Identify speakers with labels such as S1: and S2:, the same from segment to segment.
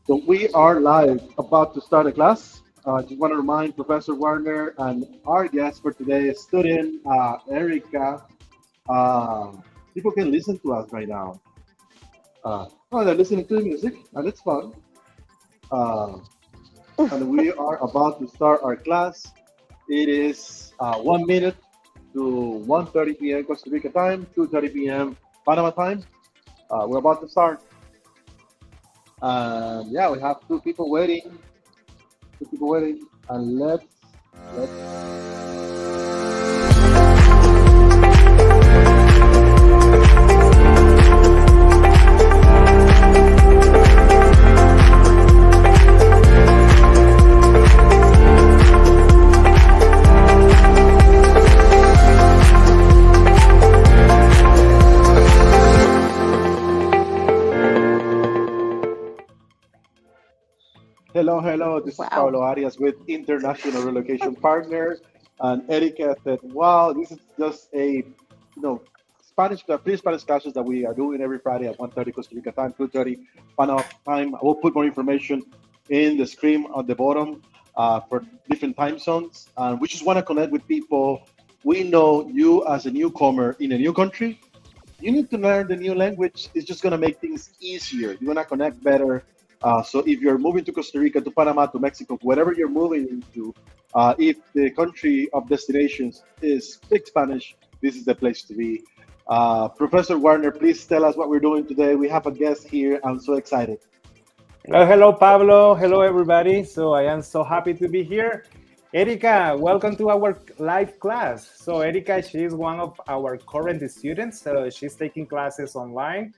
S1: So we are live, about to start a class. I just want to remind Professor Warner and our guest for today, student Erica. Uh, People can listen to us right now. They're listening to the music, and it's fun. Uh, and we are about to start our class. It is 1 minute to 1:30 p.m. Costa Rica time, 2:30 p.m. Panama time. We're about to start. Yeah, we have two people waiting, and let's hello, hello. This is
S2: Wow.
S1: Pablo Arias with International Relocation Partner, and Erika said, "Wow, this is just a Spanish free Spanish classes that we are doing every Friday at 1:30 Costa Rica time, 2:30 Panama time. I will put more information in the screen on the bottom for different time zones, and we just want to connect with people. We know you as a newcomer in a new country. You need to learn the new language. It's just going to make things easier. You're going to connect better. So if you're moving to Costa Rica, to Panama, to Mexico, whatever you're moving into, if the country of destinations is speak Spanish, this is the place to be. Professor Warner, please tell us what we're doing today. We have a guest here. I'm so excited.
S3: Hello, Pablo. Hello, everybody. So I am so happy to be here. Erika, welcome to our live class. So Erika, she is one of our current students. So she's taking classes online.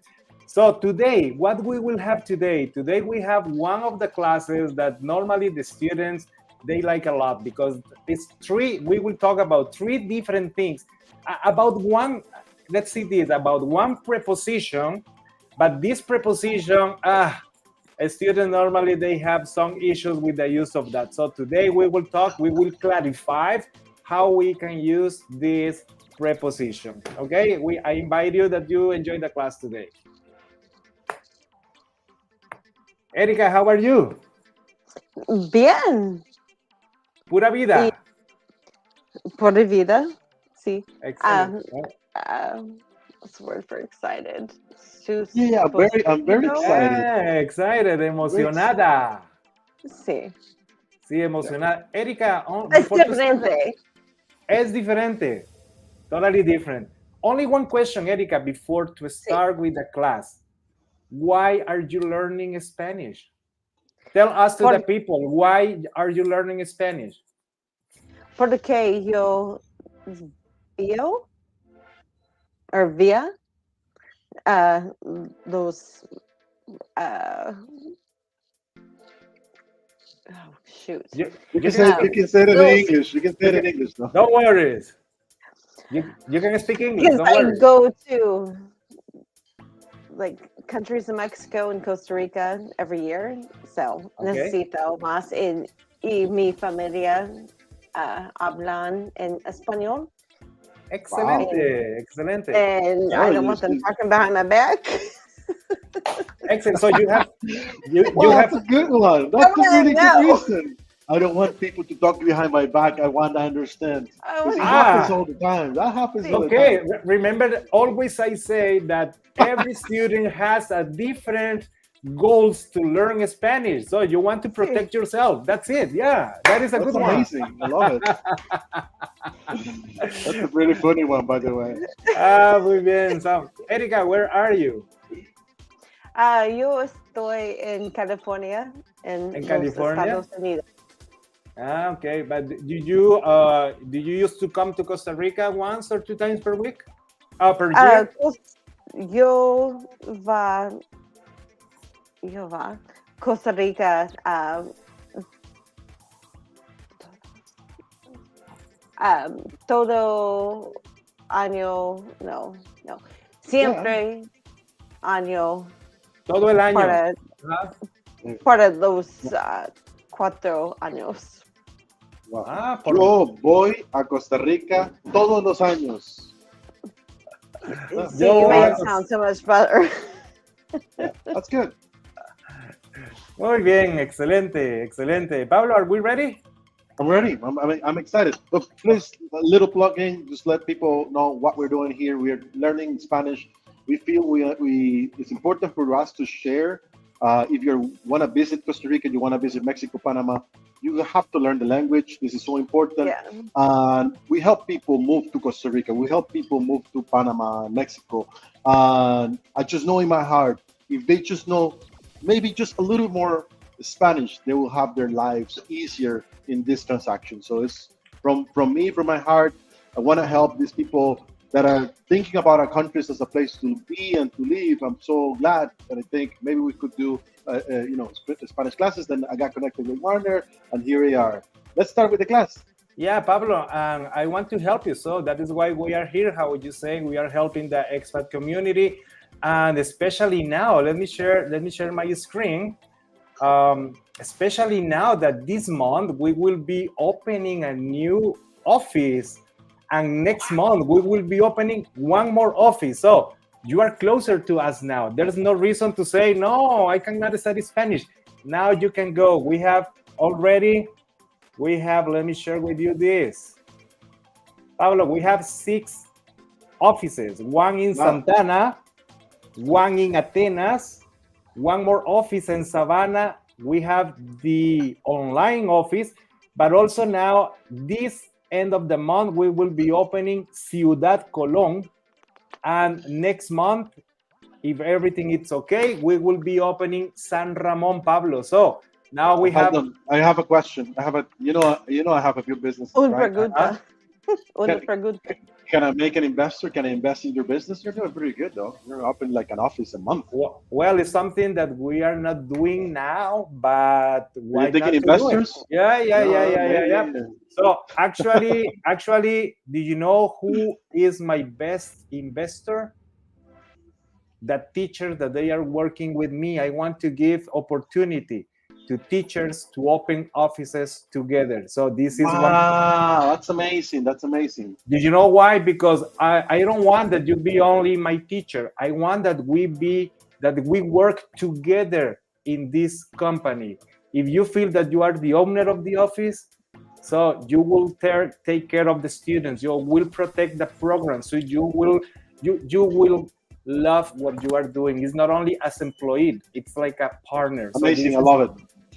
S3: So today, what we will have today? Today we have one of the classes that normally the students, they like a lot because it's three, we will talk about three different things. About one, let's see this, about one preposition, but this preposition, a student normally they have some issues with the use of that. So today we will clarify how we can use this preposition. Okay, I invite you that you enjoy the class today. Erika, how are you?
S2: Bien.
S3: Pura
S2: Y
S3: vida.
S2: por vida. Sí.
S3: Excellent.
S2: What's the word for excited? Sus
S1: Yeah, I'm very
S2: positivo.
S1: excited.
S3: Excited,
S1: Very excited.
S3: emocionada.
S2: Sí.
S3: Sí, emocionada. Erika,
S2: Es
S3: before to start,
S2: diferente.
S3: es diferente. Totally different. Only one question, Erika, before to
S2: Sí.
S3: start with the class. Why are you learning Spanish? Tell us to the people, why are you learning Spanish?
S2: Porque yo vio or via los oh shoot.
S1: You can
S3: You
S1: say
S3: can
S1: you
S3: speak.
S1: can say it in
S2: Those
S1: English. You can say it in English, no?
S3: Don't worry. You can speak English.
S2: because
S3: Don't
S2: I
S3: worry.
S2: go to like countries in Mexico and Costa Rica every year. So
S3: Okay.
S2: necesito más y mi familia hablan en español.
S1: Wow.
S3: Excelente. Excelente.
S2: And
S1: Oh,
S2: I don't want them talking behind my back.
S3: Excellent. So you
S1: well,
S3: have
S1: that's a good one.
S2: I'm
S1: That's a
S2: like,
S1: really good
S2: no.
S1: reason. I don't want people to talk behind my back. I want to understand
S2: I
S1: because
S2: want
S1: it
S2: to
S1: happens
S3: ah
S1: all the time. That happens all
S2: see.
S1: the
S3: okay.
S1: time.
S3: Remember, always I say that every student has a different goals to learn Spanish. So you want to
S2: See.
S3: protect yourself. That's it. Yeah, that is a
S1: That's
S3: good one.
S1: amazing. I love it. That's a really funny one, by the way.
S3: Muy bien. So, Erika, where are you?
S2: Yo estoy en California, en
S3: In
S2: los
S3: California.
S2: Estados Unidos.
S3: Okay, but do you used to come to Costa Rica once or two times per week? Per year?
S2: Yo va Costa Rica todo año, no,
S1: Yeah.
S2: siempre año
S3: Todo el año.
S2: para, para los 4 años.
S1: Wow. Yo voy a Costa Rica todos los años.
S2: See, you make it sound so much better.
S1: Yeah, that's good.
S3: Muy bien, excelente, excelente. Pablo, are we ready?
S1: I'm ready. I'm excited. Look, please, a little plug-in. Just let people know what we're doing here. We're learning Spanish. We feel we it's important for us to share. If you want to visit Costa Rica, you want to visit Mexico, Panama, you have to learn the language. This is so important.
S2: Yeah.
S1: And we help people move to Costa Rica. We help people move to Panama, Mexico. And I just know in my heart, if they just know maybe just a little more Spanish, they will have their lives easier in this transaction. So it's from me, from my heart. I want to help these people that are thinking about our countries as a place to be and to live. I'm so glad that I think maybe we could do, Spanish classes. Then I got connected with Warner, and here we are. Let's start with the class.
S3: Yeah, Pablo, and I want to help you. So that is why we are here. How would you say we are helping the expat community, and especially now. Let me share my screen. Especially now that this month we will be opening a new office, and next month we will be opening one more office. So you are closer to us now. There's no reason to say, no, I cannot study Spanish. Now you can go. We have, let me share with you this. Pablo, we have 6 offices, one in Santana, one in Atenas, one more office in Savannah. We have the online office, but also now this end of the month, we will be opening Ciudad Colón. And next month, if everything is okay, we will be opening San Ramon, Pablo. So now we have.
S1: I have a question. I have I have a few businesses.
S2: Una
S1: Right?
S2: pregunta. Una pregunta.
S1: Can I make an investor? Can I invest in your business? You're doing pretty good, though. You're open like an office a month.
S3: Well, it's something that we are not doing now, but why
S1: You're taking
S3: not
S1: investors?
S3: Yeah. So actually, do you know who is my best investor? The teachers that they are working with me. I want to give opportunity to teachers to open offices together. So this is
S1: wow, that's amazing. That's amazing.
S3: Do you know why? Because I don't want that you be only my teacher. I want that we work together in this company. If you feel that you are the owner of the office, so you will take care of the students. You will protect the program. So you will love what you are doing. It's not only as employee, it's like a partner.
S1: Amazing. So I love it.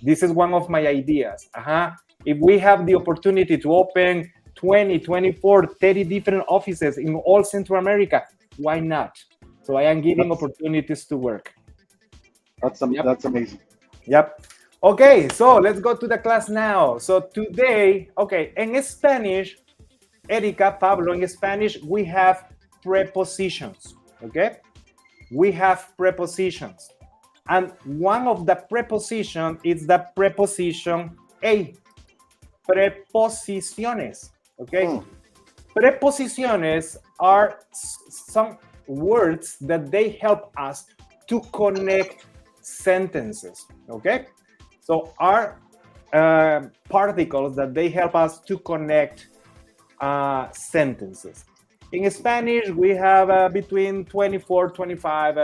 S3: This is one of my ideas. If we have the opportunity to open 20, 24, 30 different offices in all Central America, why not? So I am giving opportunities to work.
S1: That's amazing.
S3: Yep. Okay, so let's go to the class now. So today, in Spanish, Erika, Pablo, in Spanish, we have prepositions, okay? We have prepositions. And one of the prepositions is the preposition a. Preposiciones, okay? Preposiciones are some words that they help us to connect sentences, okay? So are particles that they help us to connect sentences. In Spanish, we have between 24, 25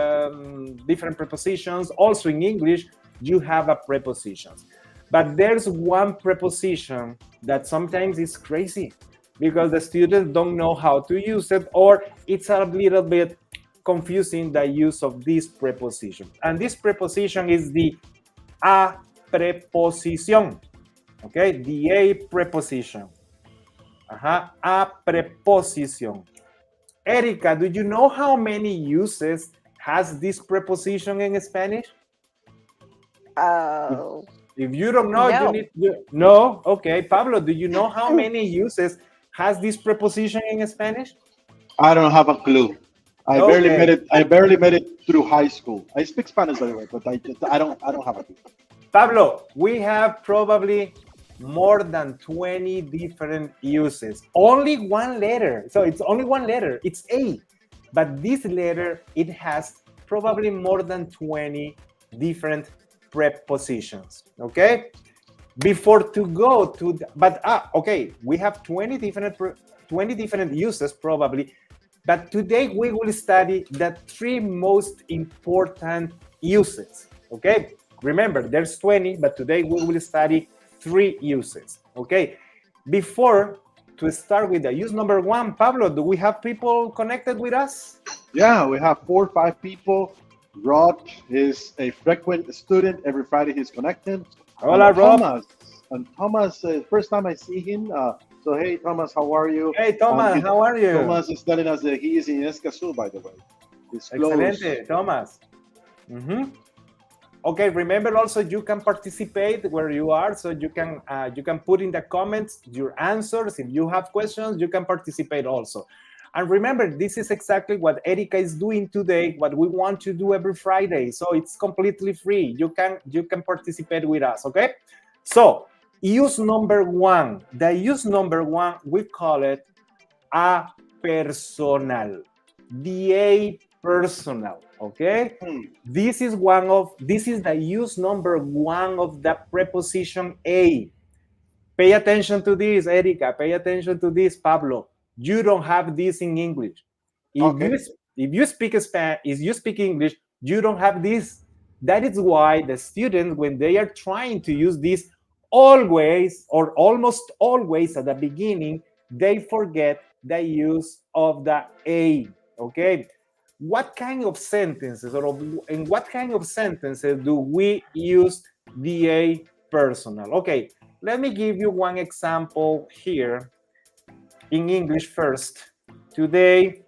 S3: different prepositions. Also in English, you have a prepositions. But there's one preposition that sometimes is crazy because the students don't know how to use it, or it's a little bit confusing the use of this preposition. And this preposition is the a preposición, okay? The a preposition. A preposición. Erika, do you know how many uses has this preposition in Spanish?
S2: Oh.
S3: If you don't know,
S2: No.
S3: you need to no. Okay, Pablo, do you know how many uses has this preposition in Spanish?
S1: I don't have a clue. I barely made it through high school. I speak Spanish, by the way, but I don't have a clue.
S3: Pablo, we have probably more than 20 different uses. Only one letter. So it's only one letter. It's A. But this letter, it has probably more than 20 different prepositions. Okay? Before to go to we have 20 different uses probably. But today we will study the 3 most important uses. Okay? Remember, there's 20, but today we will study 3 uses, okay? Before to start with the use number 1, Pablo, do we have people connected with us?
S1: Yeah, we have 4 or 5 people. Rod is a frequent student. Every Friday he's connected.
S3: Hola, Rob.
S1: Thomas, first time I see him. So hey, Thomas, how are you?
S3: Hey, Thomas, how are you?
S1: Thomas is telling us that he is in Escazú, by the way. It's close.
S3: Excelente, Thomas. Okay, remember also you can participate where you are, so you can put in the comments your answers. If you have questions, you can participate also. And remember, this is exactly what Erika is doing today, what we want to do every Friday. So it's completely free. You can participate with us, okay? So use number 1. The use number 1, we call it a personal. The a personal, okay? This is the use number 1 of the preposition a. Pay attention to this, Erika. Pay attention to this, Pablo. You don't have this in English. If you speak Spanish, if you speak English, you don't have this. That is why the students, when they are trying to use this always or almost always at the beginning, they forget the use of the a, okay? What kind of sentences or in what kind of sentences do we use the a personal? Okay, let me give you one example here in English first. Today,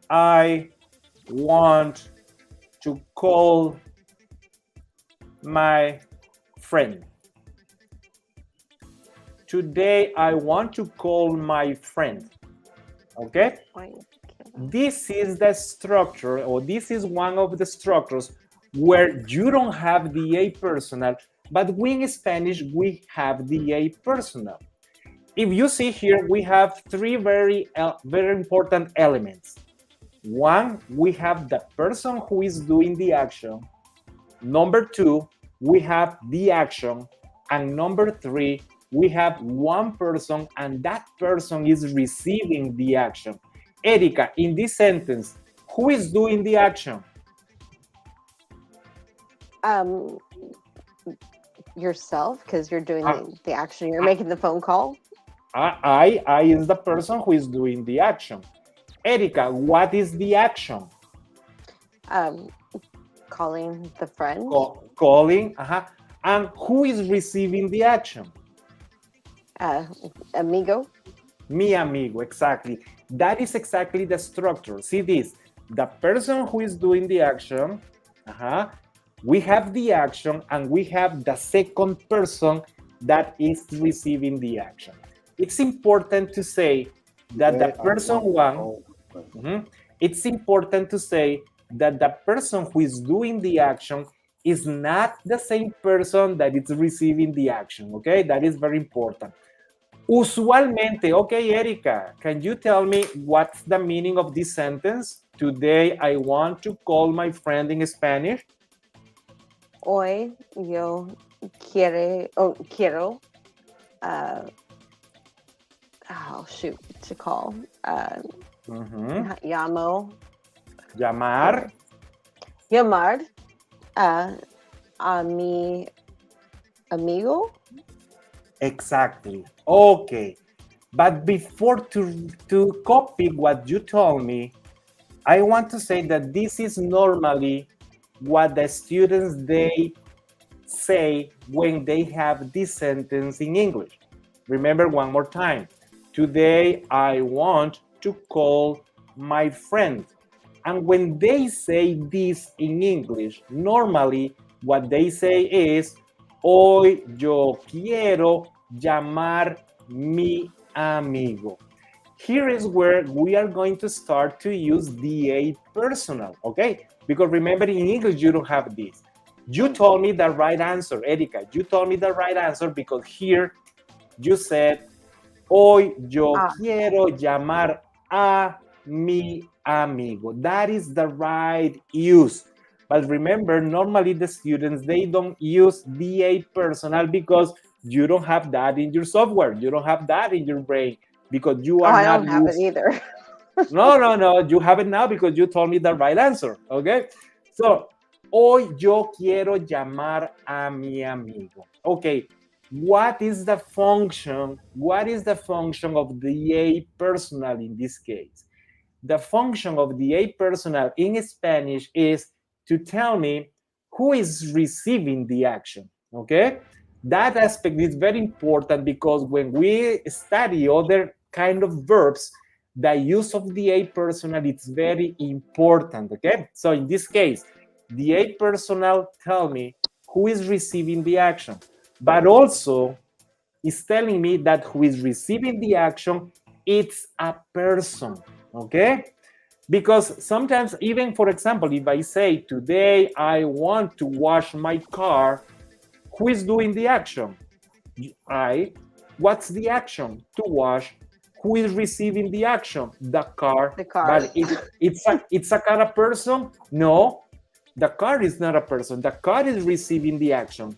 S3: I want to call my friend. Today, I want to call my friend. Okay? This is the structure, or this is one of the structures where you don't have the a personal, but we in Spanish, we have the a personal. If you see here, we have 3 very important elements. 1, we have the person who is doing the action. Number 2, we have the action. And number 3, we have one person, and that person is receiving the action. Erika, in this sentence, who is doing the action?
S2: Yourself, because you're doing the action. You're making the phone call.
S3: I is the person who is doing the action. Erika, what is the action?
S2: Calling the friend.
S3: Calling, and who is receiving the action?
S2: Amigo.
S3: Mi amigo, exactly. That is exactly the structure. See this, the person who is doing the action, we have the action, and we have the second person that is receiving the action. It's important to say that the person 1, it's important to say that the person who is doing the action is not the same person that is receiving the action, okay? That is very important. Usualmente, okay, Erika, can you tell me what's the meaning of this sentence? Today, I want to call my friend in Spanish.
S2: Hoy yo quiero to call. Llamar a mi amigo.
S3: Exactly. Okay. But before to copy what you told me, I want to say that this is normally what the students, they say when they have this sentence in English. Remember one more time. Today, I want to call my friend. And when they say this in English, normally what they say is, hoy yo quiero llamar mi amigo. Here is where we are going to start to use the a personal, okay? Because remember, in English, you don't have this. You told me the right answer, Erika. You told me the right answer because here you said, hoy yo quiero llamar a mi amigo. That is the right use. But remember, normally the students, they don't use the a personal because you don't have that in your software. You don't have that in your brain because you are not.
S2: I don't have it either.
S3: No. You have it now because you told me the right answer. Okay. So Hoy yo quiero llamar a mi amigo. Okay, what is the function? What is the function of the a personal in this case? The function of the a personal in Spanish is to tell me who is receiving the action. Okay, that aspect is very important because when we study other kind of verbs, the use of the a personal is very important. Okay, so in this case, the a personal tell me who is receiving the action, but also is telling me that who is receiving the action, it's a person. Okay, because sometimes, even for example, if I say today I want to wash my car, who is doing the action? I. What's the action? To wash. Who is receiving the action? The car.
S2: The car.
S3: But it's a car a person? No, the car is not a person. The car is receiving the action.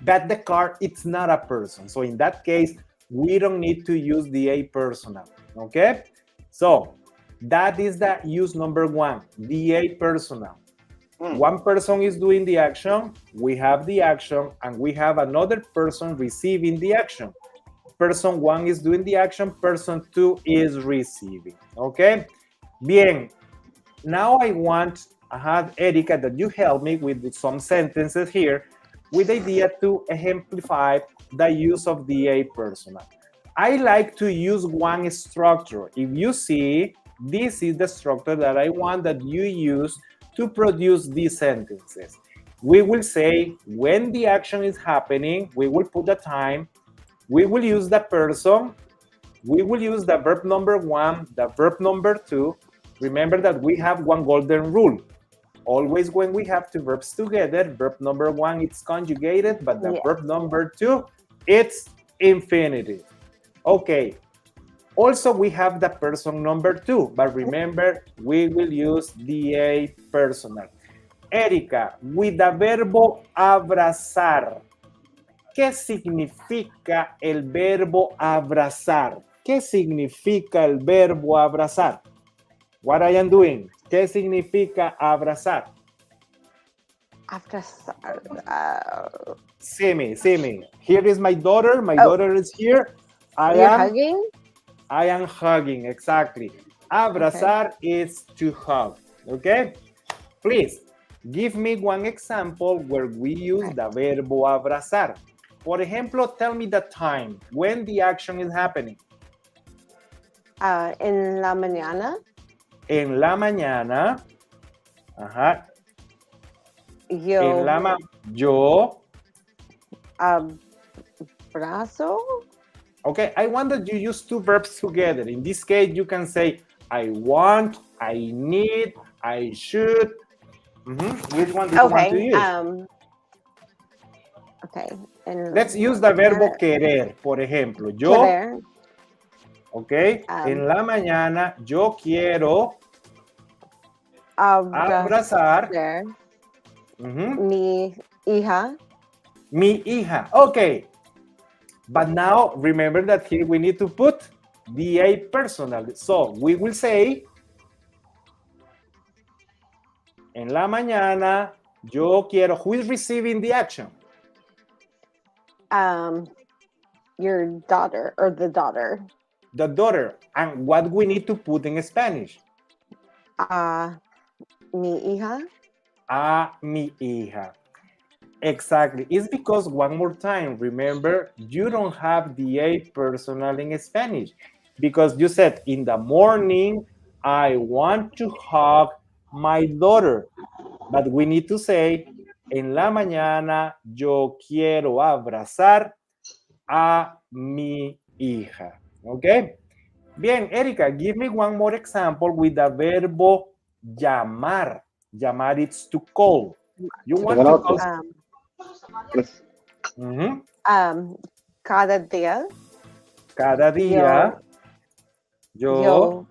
S3: But the car, it's not a person. So in that case, we don't need to use the a personal. Okay? So that is the use number one, the a personal. One person is doing the action, we have the action, and we have another person receiving the action. Person one is doing the action, person two is receiving. Okay? Bien. Now I want, Erika, that you help me with some sentences here with the idea to exemplify the use of the a personal. I like to use one structure. If you see, this is the structure that I want that you use to produce these sentences. We will say when the action is happening, we will put the time, we will use the person, we will use the verb number one, the verb number two. Remember that we have one golden rule. Always when we have two verbs together, verb number one, it's conjugated, but the verb number two, it's infinitive. Okay. Also, we have the person number two, but remember, we will use the a personal. Erika, with the verbo abrazar. ¿Qué significa el verbo abrazar? ¿Qué significa el verbo abrazar? What I am doing. ¿Qué significa abrazar?
S2: Abrazar.
S3: See me. Here is my daughter. My daughter is here.
S2: You're hugging?
S3: I am hugging, exactly. Abrazar is to hug, okay? Please, give me one example where we use the verbo abrazar. Por ejemplo, tell me the time, when the action is happening.
S2: En la mañana.
S3: En la mañana. Ajá. Yo.
S2: Abrazo.
S3: Okay, I want that you use two verbs together. In this case, you can say, I want, I need, I should. Which one do you want to use?
S2: Okay.
S3: Let's use the verbo querer, por ejemplo. Yo.
S2: Querer.
S3: Okay. En la mañana, yo quiero abrazar
S2: mi hija.
S3: Mi hija. Okay. But now, remember that here we need to put the a personal. So, we will say, en la mañana, yo quiero. Who is receiving the action?
S2: Your daughter or the daughter.
S3: The daughter. And what we need to put in Spanish?
S2: Mi hija.
S3: Mi hija. Exactly. It's because, one more time, remember, you don't have the a personal in Spanish because you said, in the morning, I want to hug my daughter. But we need to say, en la mañana, yo quiero abrazar a mi hija. Okay? Bien, Erika, give me one more example with the verbo llamar. Llamar, it's to call. You want to call...
S2: Cada día.
S3: Cada día. Yo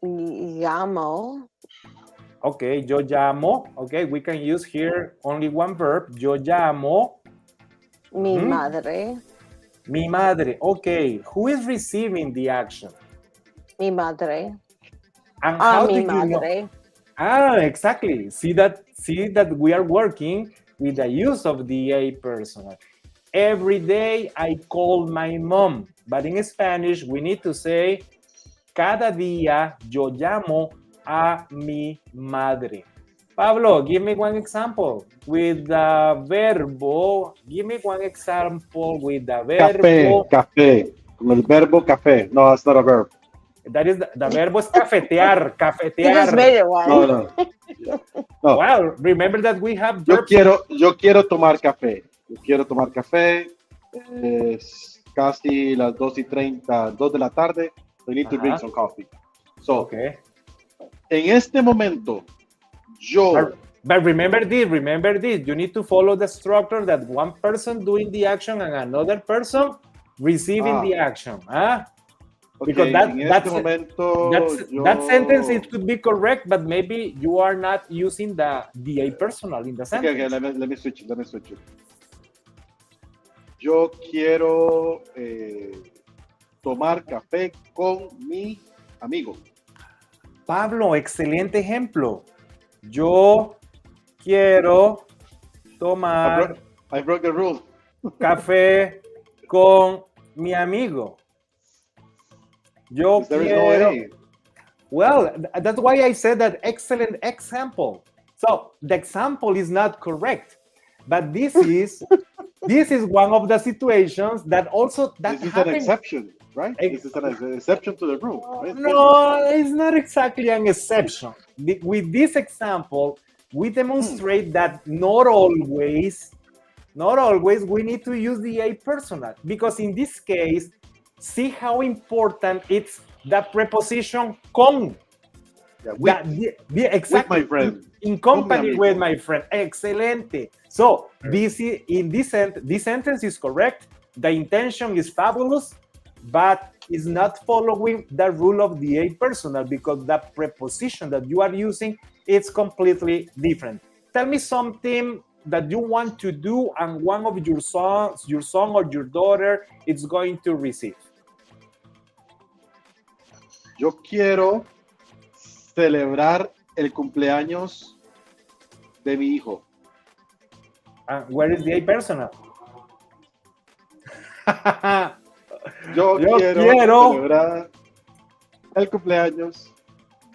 S2: llamo.
S3: Okay, yo llamo. Okay, we can use here only one verb. Yo llamo.
S2: Mi madre.
S3: Mi madre. Okay, who is receiving the action?
S2: Mi madre.
S3: And how do you
S2: madre.
S3: know? Exactly. See that we are working with the use of the a personal. Every day I call my mom, but in Spanish we need to say cada día yo llamo a mi madre. Pablo, give me one example with the verbo. Give me one example with the
S1: Café,
S3: verbo.
S1: café. Con el verbo café. No, that's not a verb.
S3: That is the verbo is cafetear,
S2: You just
S3: cafetear.
S2: made it one.
S1: No, no. Yeah. No.
S3: Well, remember that we have
S1: Yo
S3: verbs.
S1: quiero tomar café. Yo quiero tomar café. Es casi las 2:30, 2 de la tarde. I need to drink some coffee. So,
S3: Okay.
S1: en este momento, yo,
S3: But remember this. You need to follow the structure that one person doing the action and another person receiving the action. Because
S1: okay, en este momento,
S3: that sentence it could be correct, but maybe you are not using the a personal in the sentence.
S1: Okay, let me switch it. Yo quiero tomar café con mi amigo.
S3: Pablo, excelente ejemplo. Yo quiero tomar
S1: I broke the rule.
S3: café con mi amigo. Yo
S1: There is no
S3: quiero.
S1: A.
S3: Well, that's why I said that excellent example. So the example is not correct, but this is one of the situations that also that
S1: This is
S3: happens.
S1: an exception, right? This is an exception to the rule. Right?
S3: No, it's not exactly an exception. With this example, we demonstrate that not always we need to use the a personal, because in this case, see how important it's the preposition con.
S1: Yeah,
S3: Exactly.
S1: with my friend.
S3: In company with my friend. Excelente. So this sentence is correct. The intention is fabulous, but is not following the rule of the a personal, because the preposition that you are using is completely different. Tell me something that you want to do and one of your son or your daughter is going to receive.
S1: Yo quiero celebrar el cumpleaños de mi hijo.
S3: Where is the a personal?
S1: Yo quiero celebrar el cumpleaños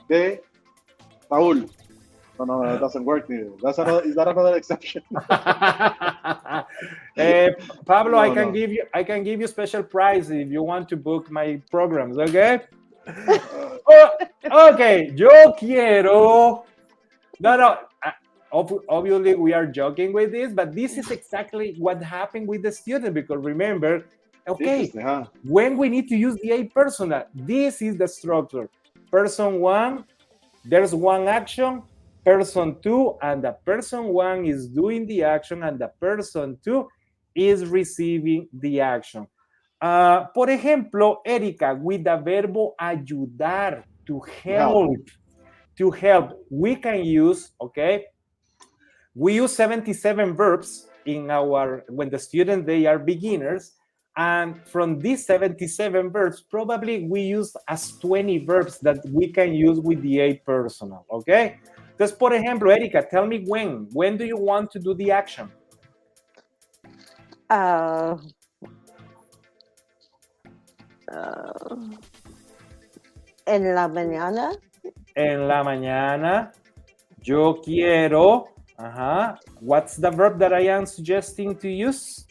S1: de Raúl. No, it doesn't work. Is that another exception?
S3: Pablo,
S1: No,
S3: I can give you special prize if you want to book my programs, okay? Okay, yo quiero. No. Obviously, we are joking with this, but this is exactly what happened with the student, because remember, okay, when we need to use the a personal, this is the structure. Person one, there's one action, person two, and the person one is doing the action, and the person two is receiving the action. Por ejemplo, Erika, with the verbo ayudar, to help, we can use, okay, we use 77 verbs when the students, they are beginners, and from these 77 verbs, probably we use as 20 verbs that we can use with the a personal, okay? Entonces, por ejemplo, Erika, tell me when do you want to do the action?
S2: En la mañana.
S3: En la mañana. Yo quiero. What's the verb that I am suggesting to use?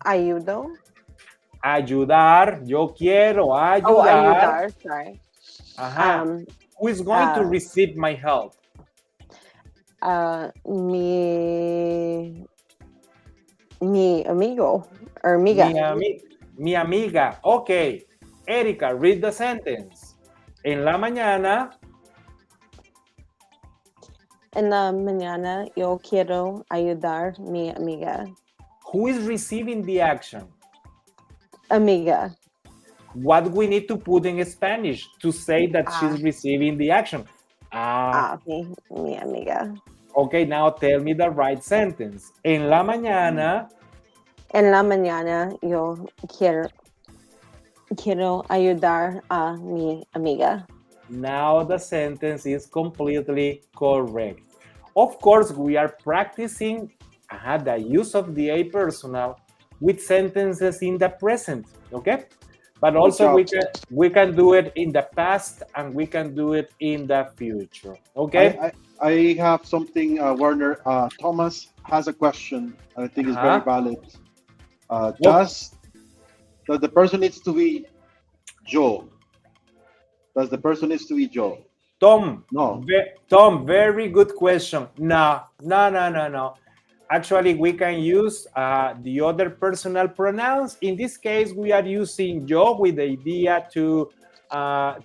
S2: Ayudo.
S3: Ayudar. Yo quiero ayudar.
S2: Oh, ayudar. Sorry.
S3: Who is going to receive my help?
S2: Mi amigo or amiga.
S3: Mi amiga. Okay. Erika, read the sentence. En la mañana.
S2: En la mañana yo quiero ayudar mi amiga.
S3: Who is receiving the action?
S2: Amiga.
S3: What we need to put in Spanish to say that she's receiving the action?
S2: Mi amiga.
S3: Okay, now tell me the right sentence. En la mañana.
S2: En la mañana yo quiero ayudar a mi amiga.
S3: Now the sentence is completely correct. Of course, we are practicing the use of the a personal with sentences in the present, okay? But also we can do it in the past and we can do it in the future, okay?
S1: I have something, Werner. Thomas has a question, and I think it's very valid. Does the person needs to be Joe? Does the person needs to be Joe?
S3: Tom,
S1: No.
S3: Tom, very good question. No. Actually, we can use the other personal pronouns. In this case, we are using yo with the idea to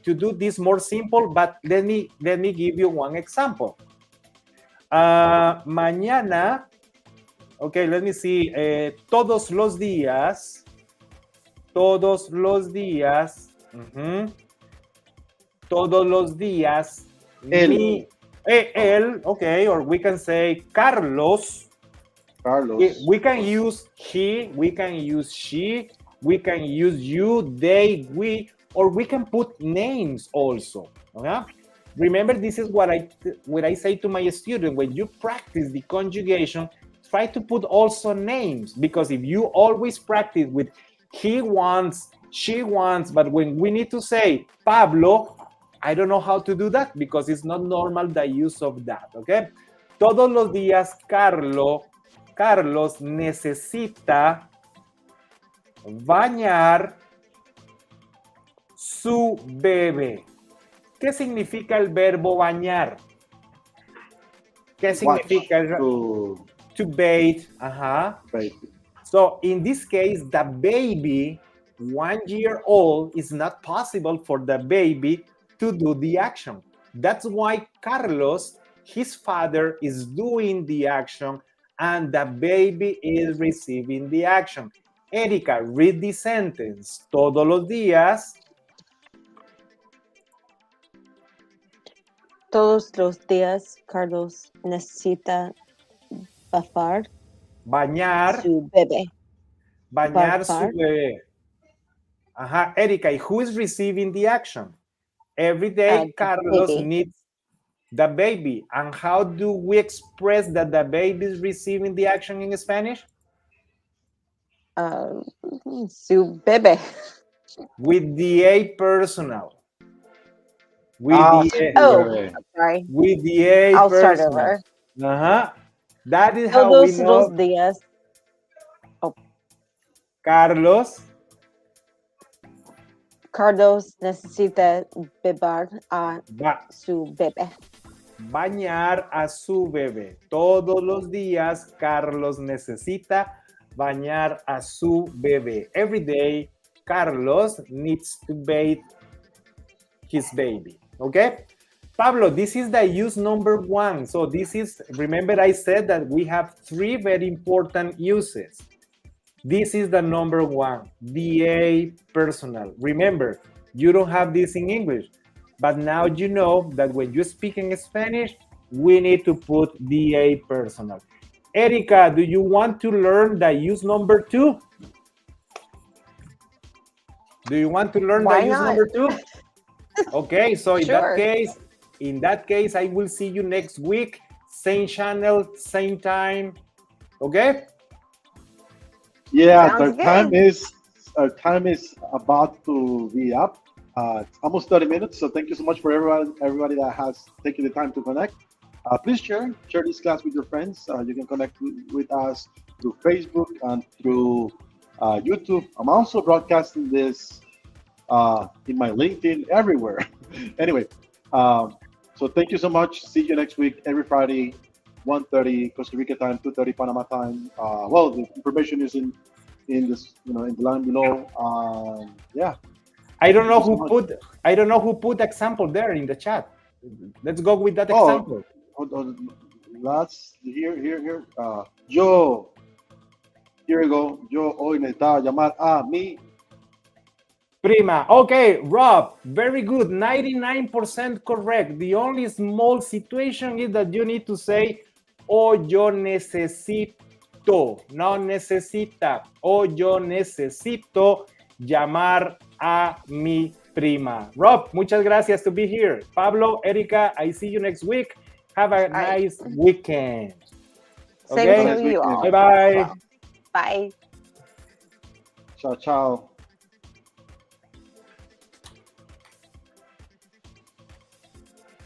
S3: do this more simple. But let me give you one example. Mañana, okay, let me see. Todos los días. Todos los días. Todos los días.
S1: Él.
S3: Él, okay, or we can say Carlos. We can use he, we can use she, we can use you, they, we, or we can put names also. Remember, this is what I say to my student. When you practice the conjugation, try to put also names, because if you always practice with he wants, she wants, but when we need to say Pablo, I don't know how to do that because it's not normal the use of that, okay? Todos los días Carlos necesita bañar su bebé. ¿Qué significa el verbo bañar? ¿Qué significa? To bathe. So in this case, the baby, 1 year old, is not possible for the baby to do the action. That's why Carlos, his father, is doing the action and the baby is receiving the action. Erika, read the sentence. Todos los días.
S2: Todos los días Carlos necesita
S3: bañar
S2: su bebé.
S3: Bañar su bebé. Erika, who is receiving the action? Every day Carlos needs the baby. And how do we express that the baby is receiving the action in Spanish?
S2: Su bebé.
S3: With the a personal. With
S2: sorry.
S3: With the a
S2: I'll
S3: personal.
S2: start over.
S3: That is how we know.
S2: Todos los días. Carlos necesita beber a su bebé.
S3: Bañar a su bebé. Todos los días Carlos necesita bañar a su bebé. Every day Carlos needs to bathe his baby. Okay? Pablo, this is the use number 1. So this is, remember I said that we have 3 very important uses. This is the number 1, the a personal. Remember, you don't have this in English, but now you know that when you speak in Spanish, we need to put the a personal. Erika, do you want to learn the use number 2? Do you want to learn the use number 2? Okay, so in that case, I will see you next week, same channel, same time. Okay?
S1: Yeah, our time is about to be up. It's almost 30 minutes, so thank you so much for everybody that has taken the time to connect. Please share this class with your friends. You can connect with us through Facebook and through YouTube. I'm also broadcasting this in my LinkedIn, everywhere. Anyway, so thank you so much. See you next week, every Friday, 1:30 Costa Rica time, 2:30 Panama time. Well, the information is in this, in the line below. Yeah.
S3: I don't know who put example there in the chat. Let's go with that example.
S1: Let's here. Yo. Here we go. Yo hoy necesitaba llamar a mi
S3: prima. Okay, Rob, very good. 99% correct. The only small situation is that you need to say, oh, yo necesito. No necesita. Oh, yo necesito llamar a mi Prima. Rob, muchas gracias to be here. Pablo, Erica, I see you next week. Have a nice weekend.
S2: Same
S3: Okay?
S2: to you all.
S3: Bye-bye.
S2: Well, bye.
S1: Ciao, ciao.